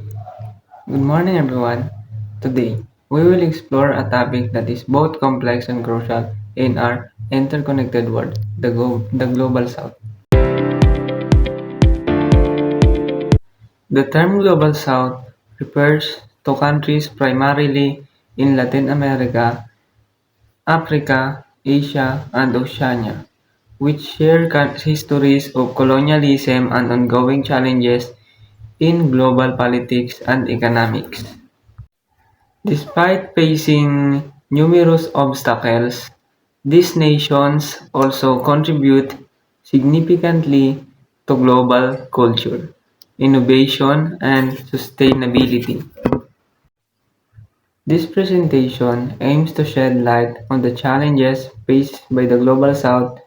Good morning, everyone. Today, we will explore a topic that is both complex and crucial in our interconnected world the Global South. The term Global South refers to countries primarily in Latin America, Africa, Asia, and Oceania, which share histories of colonialism and ongoing challenges in global politics and economics. Despite facing numerous obstacles, these nations also contribute significantly to global culture, innovation, and sustainability. This presentation aims to shed light on the challenges faced by the Global South,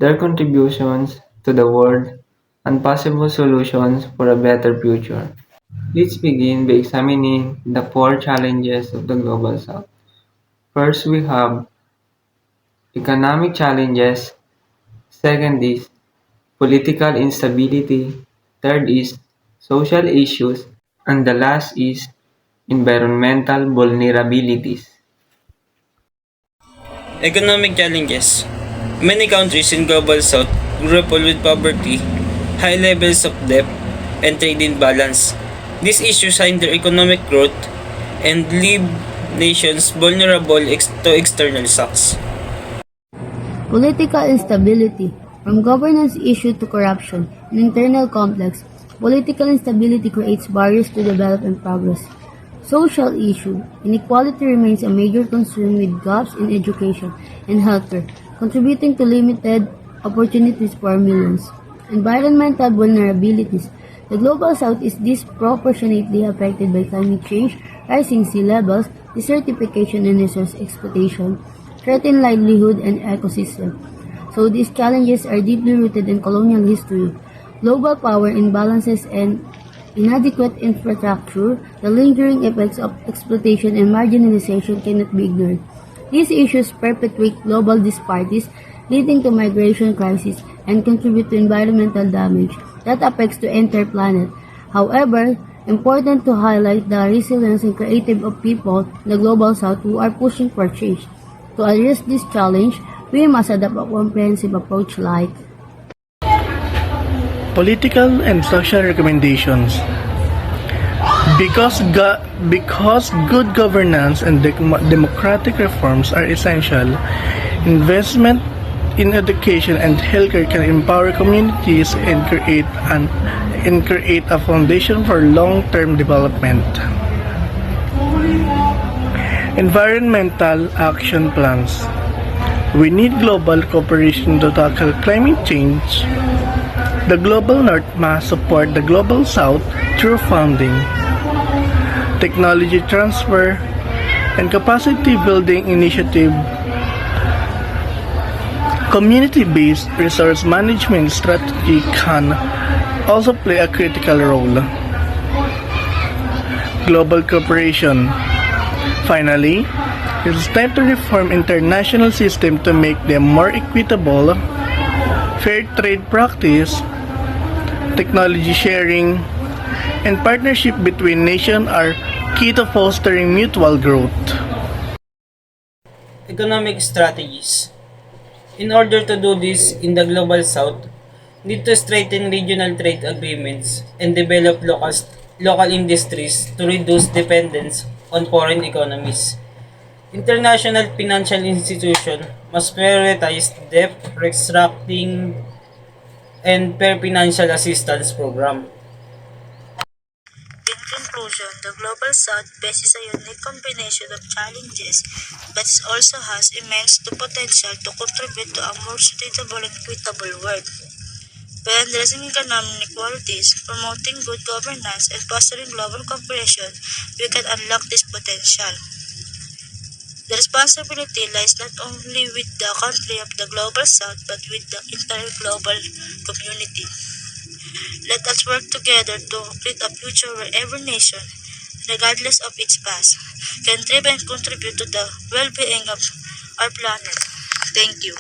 their contributions to the world, and possible solutions for a better future. Let's begin by examining the four challenges of the Global South. First, we have economic challenges. Second is political instability. Third is social issues. And the last is environmental vulnerabilities. Economic challenges. Many countries in Global South grapple with poverty, high levels of debt, and trade imbalance. These issues hinder economic growth and leave nations vulnerable to external shocks. Political instability, from governance issue to corruption and internal conflicts, political instability creates barriers to development and progress. Social issue, inequality remains a major concern with gaps in education and healthcare, contributing to limited opportunities for millions. Environmental vulnerabilities, the global south is disproportionately affected by climate change, rising sea levels, desertification and resource exploitation, threaten livelihood and ecosystem. So these challenges are deeply rooted in colonial history, global power imbalances and inadequate infrastructure. The lingering effects of exploitation and marginalization cannot be ignored. These issues perpetuate global disparities, leading to migration crises and contribute to environmental damage that affects the entire planet. However, important to highlight the resilience and creative of people in the global south who are pushing for change. To address this challenge, we must adopt a comprehensive approach like Political and social recommendations. Because good governance and democratic reforms are essential, investment in education and healthcare can empower communities and create a foundation for long-term development. Environmental action plans. We need global cooperation to tackle climate change. The Global North must support the Global South through funding, technology transfer, and capacity building initiative. Community-based resource management strategy can also play a critical role. Global cooperation. Finally, it is time to reform international system to make them more equitable. Fair trade practice, technology sharing, and partnership between nations are key to fostering mutual growth. Economic strategies. In order to do this in the Global South, need to strengthen regional trade agreements and develop local industries to reduce dependence on foreign economies. International financial institutions must prioritize debt restructuring and fair financial assistance program. In conclusion, the Global South faces a unique combination of challenges, but it also has immense potential to contribute to a more sustainable and equitable world. By addressing economic inequalities, promoting good governance, and fostering global cooperation, we can unlock this potential. The responsibility lies not only with the country of the Global South but with the entire global community. Let us work together to create a future where every nation, regardless of its past, can thrive and contribute to the well-being of our planet. Thank you.